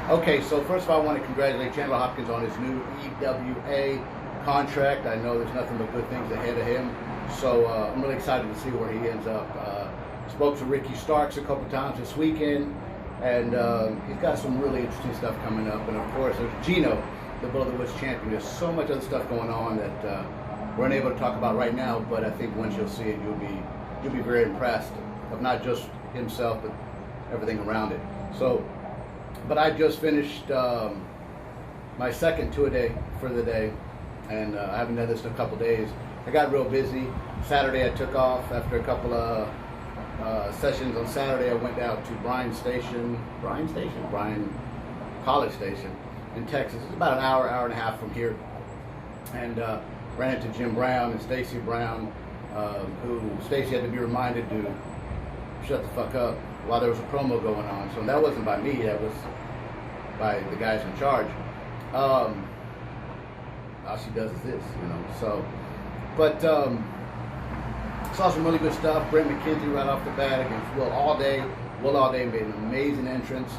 Okay, so first of all, I want to congratulate Chandler Hopkins on his new EWA contract. I know there's nothing but good things ahead of him, so I'm really excited to see where he ends up. Spoke to Ricky Starks a couple times this weekend, and he's got some really interesting stuff coming up. And of course, there's Gino, the Below the Woods champion. There's so much other stuff going on that we're unable to talk about right now. But I think once you'll see it, you'll be very impressed of not just himself, but everything around it. So. But I just finished my second two-a-day for the day, and I haven't done this in a couple days. I got real busy. Saturday I took off after a couple of sessions. On Saturday I went down to Bryan College Station in Texas. It's about an hour and a half from here, and ran into Jim Brown and Stacy Brown, who Stacy had to be reminded to shut the fuck up while there was a promo going on. So that wasn't by me, that was by the guys in charge. All she does is this, you know. So, but saw some really good stuff. Brent McKenzie right off the bat against Will Allday. Will Allday made an amazing entrance.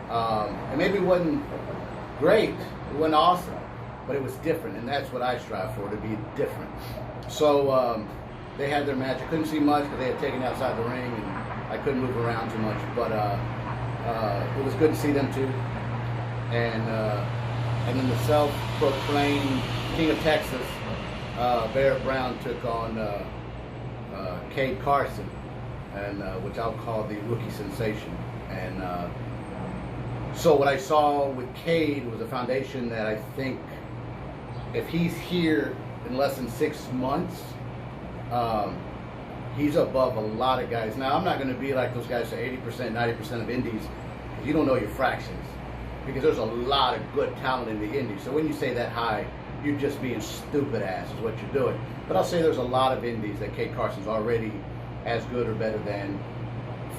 And maybe it wasn't great, it wasn't awesome, but it was different, and that's what I strive for, to be different. So they had their match. I couldn't see much because they had taken outside the ring, and I couldn't move around too much, but it was good to see them too. And then the self-proclaimed King of Texas, Barrett Brown, took on Cade Carson, and which I'll call the rookie sensation. And so what I saw with Cade was a foundation that I think, if he's here in less than 6 months, he's above a lot of guys. Now, I'm not going to be like those guys say 80%, 90% of indies, because you don't know your fractions. Because there's a lot of good talent in the indies. So when you say that high, you're just being stupid ass is what you're doing. But I'll say there's a lot of indies that Cade Carson's already as good or better than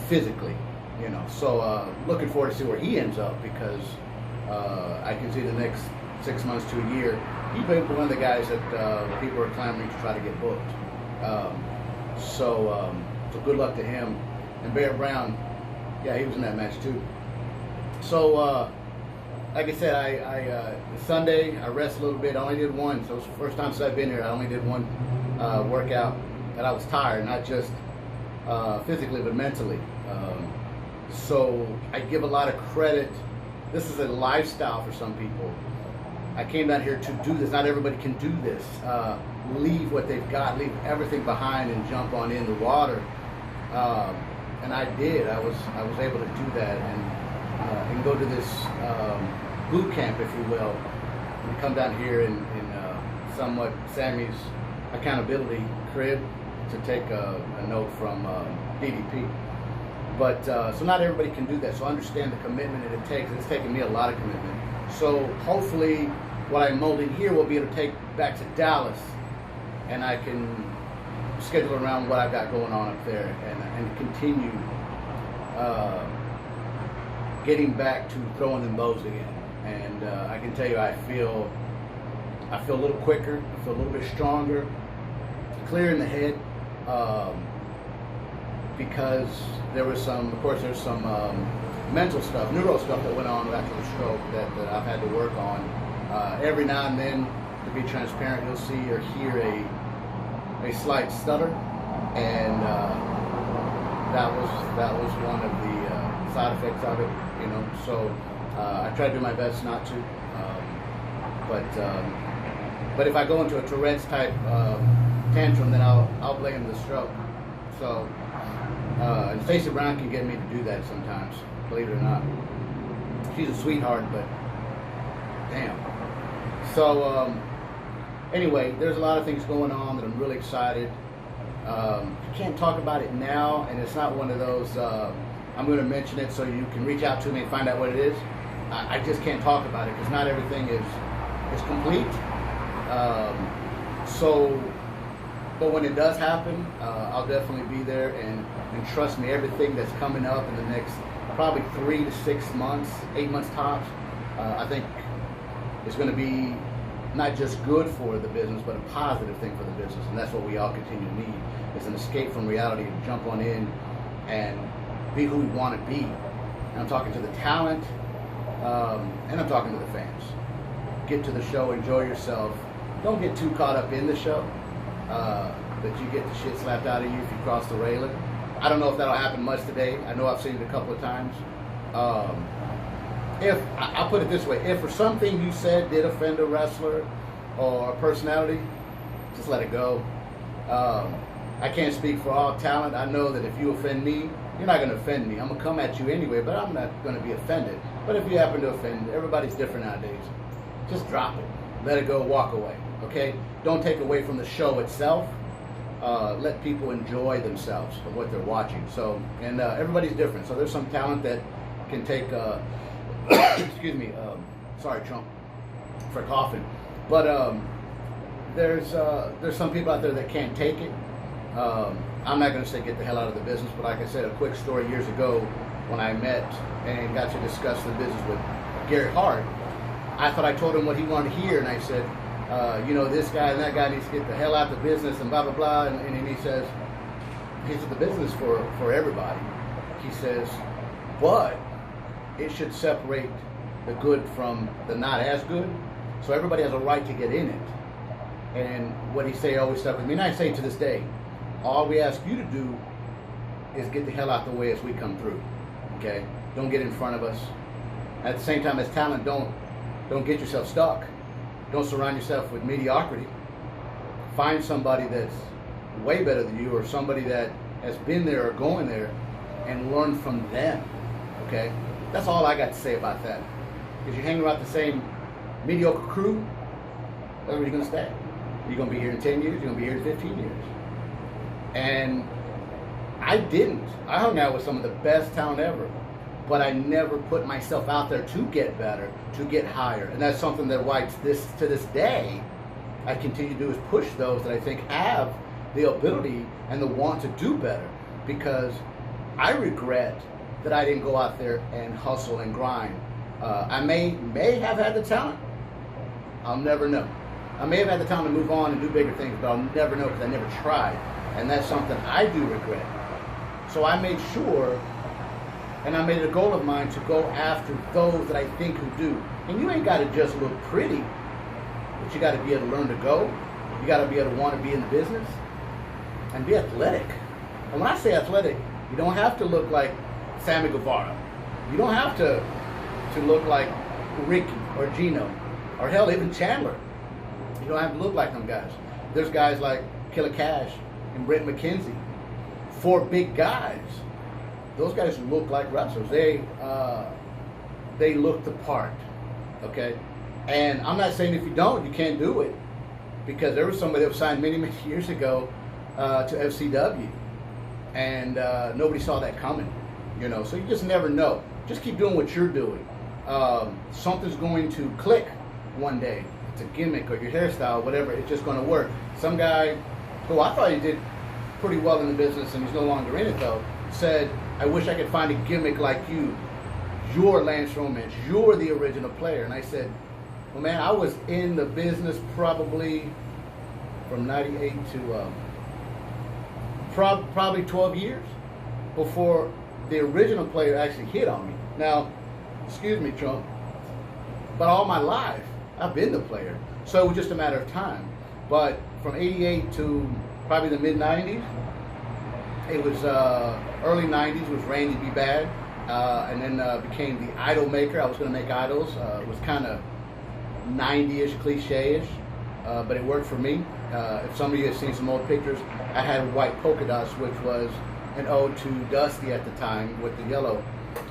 physically, you know. So looking forward to see where he ends up, because I can see the next 6 months to a year, he's been one of the guys that people are clamoring to try to get booked. So good luck to him. And Barrett Brown, yeah, he was in that match too. So like I said, I Sunday I rested a little bit. I only did one, so it's the first time since I've been here. I only did one workout, and I was tired, not just physically but mentally. So I give a lot of credit. This is a lifestyle for some people. I came down here to do this. Not everybody can do this. Leave what they've got, leave everything behind, and jump on in the water. And I did. I was able to do that, and go to this boot camp, if you will, and come down here in somewhat Sammy's accountability crib to take a note from DDP. But so not everybody can do that. So understand the commitment that it takes. It's taken me a lot of commitment. So hopefully what I'm molding here will be able to take back to Dallas, and I can schedule around what I've got going on up there, and continue getting back to throwing them bows again. And I can tell you, I feel a little quicker, I feel a little bit stronger, clear in the head, because there was some, of course, there's some mental stuff, neuro stuff that went on after the stroke that I've had to work on. Every now and then, to be transparent, you'll see or hear a slight stutter, and that was one of the side effects of it, you know. So I try to do my best not to, but if I go into a Tourette's type tantrum, then I'll blame the stroke. So and Stacy Brown can get me to do that sometimes, believe it or not. She's a sweetheart, but damn. So anyway, there's a lot of things going on that I'm really excited. I can't talk about it now, and it's not one of those, I'm going to mention it so you can reach out to me and find out what it is. I just can't talk about it because not everything is complete. But when it does happen, I'll definitely be there, and trust me, everything that's coming up in the next probably 3 to 6 months, 8 months tops, I think it's going to be not just good for the business, but a positive thing for the business. And that's what we all continue to need, is an escape from reality, to jump on in and be who we want to be. And I'm talking to the talent, And I'm talking to the fans. Get to the show, enjoy yourself. Don't get too caught up in the show that you get the shit slapped out of you if you cross the railing. I don't know if that'll happen much today. I know I've seen it a couple of times. I'll put it this way, if for something you said did offend a wrestler or a personality, just let it go. I can't speak for all talent. I know that if you offend me, you're not going to offend me. I'm going to come at you anyway, but I'm not going to be offended. But if you happen to offend, everybody's different nowadays. Just drop it. Let it go, walk away. Okay? Don't take away from the show itself. Let people enjoy themselves of what they're watching. So, and everybody's different. So there's some talent that can take, excuse me, sorry, Trump, for coughing. But there's some people out there that can't take it. I'm not going to say get the hell out of the business, but like I said, a quick story years ago when I met and got to discuss the business with Gary Hart, I thought I told him what he wanted to hear, and I said, you know, this guy and that guy needs to get the hell out of the business and blah, blah, blah. And he says, he's in the business for everybody. He says, but it should separate the good from the not as good. So everybody has a right to get in it. And what he say always stuck with me. And I say to this day, all we ask you to do is get the hell out the way as we come through. Okay? Don't get in front of us. At the same time, as talent, don't get yourself stuck. Don't surround yourself with mediocrity. Find somebody that's way better than you, or somebody that has been there or going there, and learn from them. Okay? That's all I got to say about that. Because you hang around the same mediocre crew, that's where you're going to stay. You're going to be here in 10 years, you're going to be here in 15 years. And I didn't. I hung out with some of the best talent ever. But I never put myself out there to get better, to get higher. And that's something that why to this day, I continue to do is push those that I think have the ability and the want to do better. Because I regret that I didn't go out there and hustle and grind. I may have had the talent. I'll never know. I may have had the time to move on and do bigger things, but I'll never know because I never tried. And that's something I do regret. So I made sure, and I made it a goal of mine to go after those that I think who do. And you ain't got to just look pretty, but you got to be able to learn to go. You got to be able to want to be in the business and be athletic. And when I say athletic, you don't have to look like Sammy Guevara. You don't have to look like Ricky or Gino or hell, even Chandler. You don't have to look like them guys. There's guys like Killer Cash and Brent McKenzie. 4 big guys. Those guys look like wrestlers. They look the part. Okay? And I'm not saying if you don't, you can't do it. Because there was somebody that was signed many, many years ago to FCW. And nobody saw that coming. You know, so you just never know. Just keep doing what you're doing. Something's going to click one day. It's a gimmick or your hairstyle, whatever. It's just going to work. Some guy who I thought he did pretty well in the business, and he's no longer in it though, said, I wish I could find a gimmick like you. You're Lance Romance. You're the original player. And I said, well, man, I was in the business probably from 98 to probably 12 years before the original player actually hit on me. Now, excuse me, Trump, but all my life, I've been the player. So it was just a matter of time. But from 88 to probably the mid-90s, it was early 90s was Randy B. Bad, and then became the idol maker. I was going to make idols. It was kind of 90-ish, cliche-ish, but it worked for me. If some of you have seen some old pictures, I had white polka dots, which was an ode to Dusty at the time with the yellow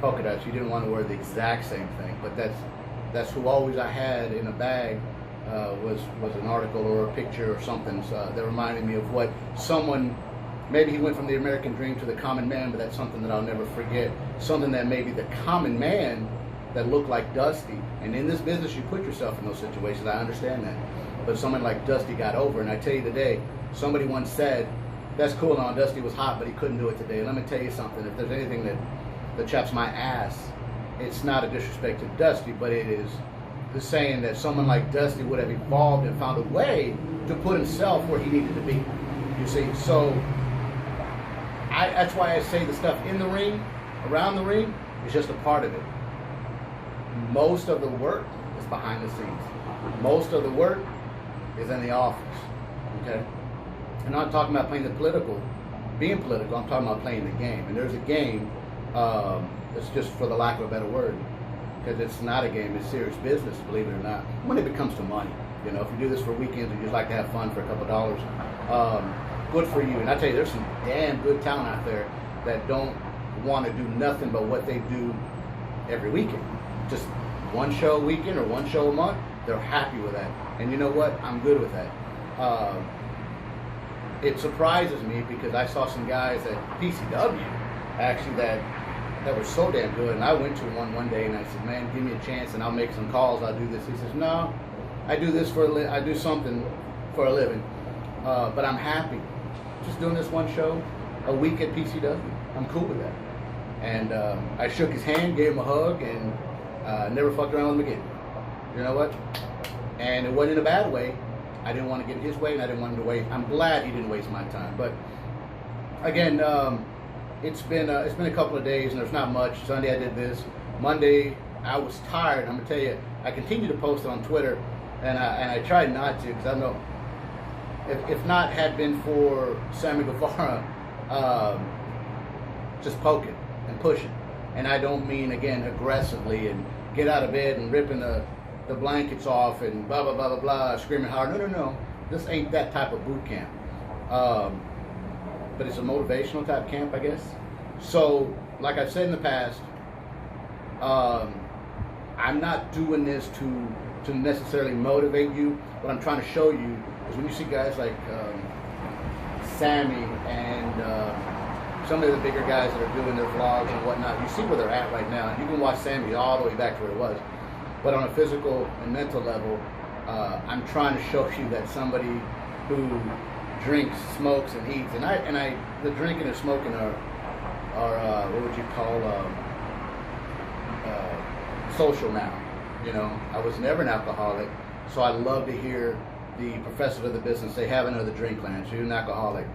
polka dots. You didn't want to wear the exact same thing, but that's who always I had in a bag was an article or a picture or something that reminded me of what someone, maybe he went from the American dream to the common man, but that's something that I'll never forget. Something that maybe the common man that looked like Dusty, and in this business you put yourself in those situations, I understand that. But someone like Dusty got over, and I tell you today, somebody once said, that's cool now, Dusty was hot, but he couldn't do it today. Let me tell you something, if there's anything that chaps my ass, it's not a disrespect to Dusty, but it is the saying that someone like Dusty would have evolved and found a way to put himself where he needed to be. You see, so that's why I say the stuff in the ring, around the ring, is just a part of it. Most of the work is behind the scenes. Most of the work is in the office. Okay? And I'm not talking about playing the being political. I'm talking about playing the game. And there's a game, it's just for the lack of a better word, because it's not a game, it's serious business, believe it or not. When it becomes to money, you know, if you do this for weekends and you just like to have fun for a couple of dollars, good for you. And I tell you, there's some damn good talent out there that don't want to do nothing but what they do every weekend. Just one show a weekend or one show a month, they're happy with that. And you know what? I'm good with that. It surprises me because I saw some guys at PCW actually that were so damn good. And I went to one day and I said, man, give me a chance and I'll make some calls. I'll do this. He says, no, I do this I do something for a living. But I'm happy. Just doing this one show a week at PCW. I'm cool with that. And I shook his hand, gave him a hug, and never fucked around with him again. You know what? And it wasn't in a bad way. I didn't want to get his way, and I didn't want him to waste. I'm glad he didn't waste my time. But again, it's been a couple of days, and there's not much. Sunday I did this. Monday I was tired. I'm gonna tell you, I continue to post it on Twitter, and I tried not to because I know if not had been for Sammy Guevara, just poking and pushing, and I don't mean again aggressively and get out of bed and ripping the blankets off and blah blah blah blah blah, screaming hard. No. This ain't that type of boot camp. But it's a motivational type camp, I guess. So, like I've said in the past, I'm not doing this to necessarily motivate you. What I'm trying to show you is when you see guys like Sammy and some of the bigger guys that are doing their vlogs and whatnot, you see where they're at right now. And you can watch Sammy all the way back to where it was. But on a physical and mental level, I'm trying to show you that somebody who drinks, smokes, and eats, and the drinking and smoking are what would you call social now. You know, I was never an alcoholic, so I love to hear the professors of the business say, "Have another drink, Lance. You're an alcoholic."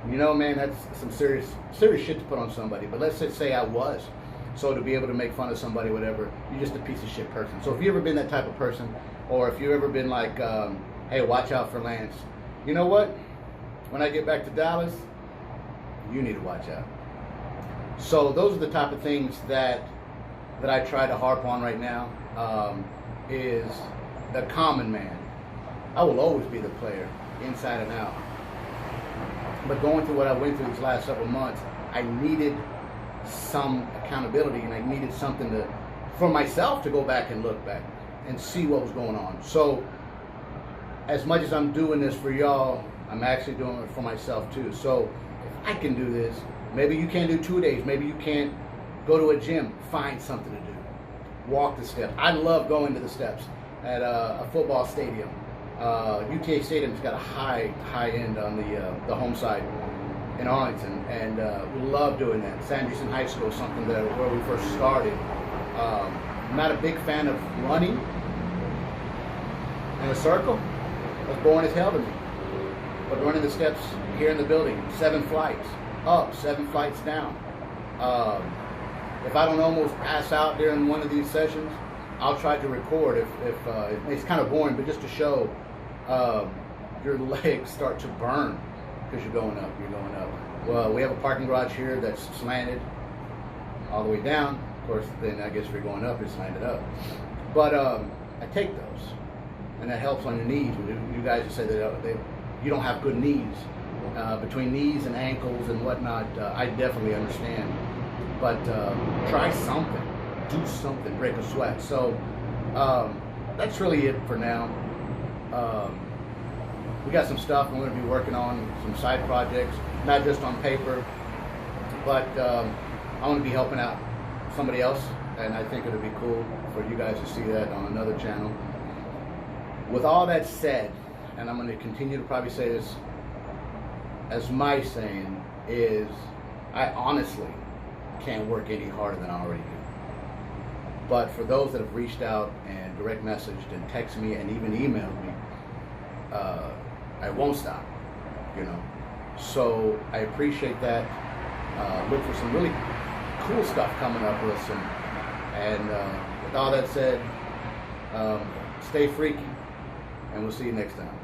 You know, man, that's some serious shit to put on somebody. But let's just say I was. So to be able to make fun of somebody, whatever, you're just a piece of shit person. So if you ever been that type of person, or if you ever been like, hey, watch out for Lance, you know what? When I get back to Dallas, you need to watch out. So those are the type of things that I try to harp on right now. Is the common man. I will always be the player, inside and out. But going through what I went through these last several months, I needed some accountability, and I needed something for myself to go back and look back and see what was going on. So as much as I'm doing this for y'all, I'm actually doing it for myself too. So if I can do this, maybe you can't do 2 days, maybe you can't go to a gym, find something to do. Walk the steps. I love going to the steps at a football stadium. UTA Stadium's got a high end on the home side in Arlington, and we love doing that. Sanderson High School is something where we first started. I'm not a big fan of running in a circle. That's boring as hell to me. But running the steps here in the building, 7 flights up, 7 flights down. If I don't almost pass out during one of these sessions, I'll try to record if it's kind of boring, but just to show your legs start to burn because you're going up. Well, we have a parking garage here that's slanted all the way down. Of course, then I guess if you're going up, it's slanted up. But I take those, and that helps on your knees. You guys say that you don't have good knees. Between knees and ankles and whatnot, I definitely understand. But try something, do something, break a sweat. So that's really it for now. We got some stuff I'm going to be working on, some side projects, not just on paper, but I want to be helping out somebody else, and I think it would be cool for you guys to see that on another channel. With all that said, and I'm going to continue to probably say this as my saying, is I honestly can't work any harder than I already do. But for those that have reached out and direct messaged and texted me and even emailed me, I won't stop, you know. So I appreciate that. Look for some really cool stuff coming up with some, and with all that said, stay freaky, and we'll see you next time.